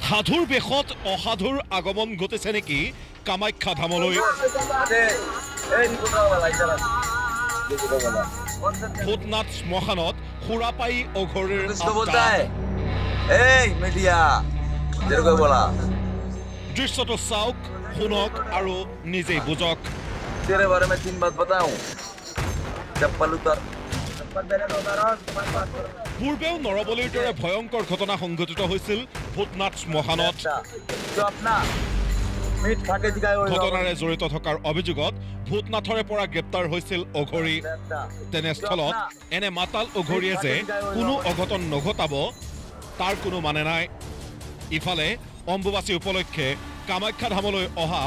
সাধুৰ বেশত অসাধুৰ আগমন ঘটিছে নেকি কামাখ্যা ধামলৈ ভূতনাথ শ্মশানত সুৰাপাই অঘৰীৰ দৃশ্যটো চাওক শুনক আৰু নিজেই বুজক পূৰ্বেও নৰবলিৰ দৰে ভয়ংকৰ ঘটনা সংঘটিত হৈছিল ভূতনাথ শ্মশানত ঘটনাৰে জড়িত থকাৰ অভিযোগত ভূতনাথৰে পৰা গ্ৰেপ্তাৰ হৈছিল অঘৰী তেনেস্থলত এনে মাতাল অঘৰীয়ে যে কোনো অঘটন নঘটাব তাৰ কোনো মানে নাই ইফালে অম্বুবাচী উপলক্ষে কামাখ্যা ধামলৈ অহা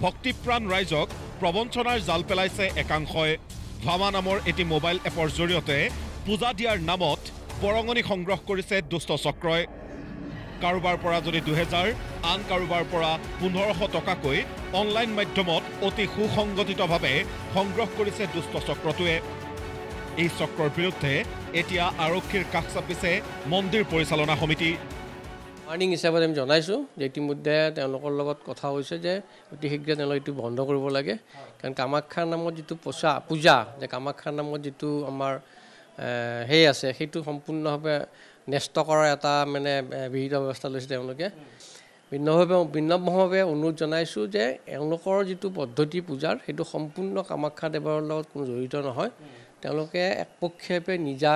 ভক্তিপ্ৰাণ ৰাইজক প্ৰবঞ্চনাৰ জাল পেলাইছে একাংশই ভামা নামৰ এটি মোবাইল এপৰ জৰিয়তে পূজা দিয়াৰ নামত বৰঙণি সংগ্ৰহ কৰিছে দুষ্ট চক্ৰই কাৰোবাৰ পৰা যদি 2000 আন কাৰোবাৰ পৰা 1500 টকাকৈ অনলাইন মাধ্যমত অতি সুসংগঠিতভাৱে সংগ্ৰহ কৰিছে দুষ্ট চক্ৰটোৱে এই চক্ৰৰ বিৰুদ্ধে এতিয়া আৰক্ষীৰ কাষ চাপিছে মন্দিৰ পৰিচালনা সমিতি वार्निंग हिसाबत আমি জনাইছো যে ইতিমধ্যে তেওঁলোকৰ লগত কথা হৈছে যে অতি শীঘ্ৰে তেওঁলোকে এটো বন্ধ কৰিব লাগে কাৰণ কামাখ্যাৰ নামত যেটো পূজা যে কামাখ্যাৰ নামত যেটো আমাৰ হে আছে সেইটো সম্পূৰ্ণভাৱে নষ্ট কৰাৰ এটা মানে বিহিত ব্যৱস্থা লৈছে তেওঁলোকে ভিন্নভাৱে অনুৰোধ জনাইছো যে তেওঁলোকৰ যেটো পদ্ধতি পূজাৰ সেইটো সম্পূৰ্ণ কামাখ্যা দেৱৰ লগত কোনো জড়িত নহয় তেওঁলোকে একপক্ষীয়ভাৱে নিজা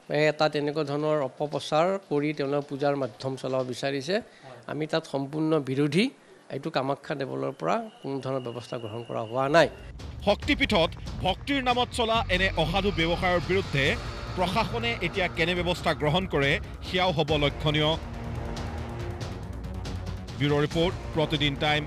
এটা তেনেকুৱা ধৰণৰ অপপ্ৰচাৰ কৰি তেওঁলোকৰ পূজাৰ মাধ্যম চলাব বিচাৰিছে আমি তাত সম্পূৰ্ণ বিৰোধী এইটো কামাখ্যা দেৱলৰ পৰা কোনো ধৰণৰ ব্যৱস্থা গ্ৰহণ কৰা হোৱা নাই শক্তিপীঠত ভক্তিৰ নামত চলা এনে অসাধু ব্যৱসায়ৰ বিৰুদ্ধে প্ৰশাসনে এতিয়া কেনে ব্যৱস্থা গ্ৰহণ কৰে হিয়াও হ'ব লক্ষণীয় ব্যুৰ ৰিপৰ্ট প্ৰতিদিন টাইম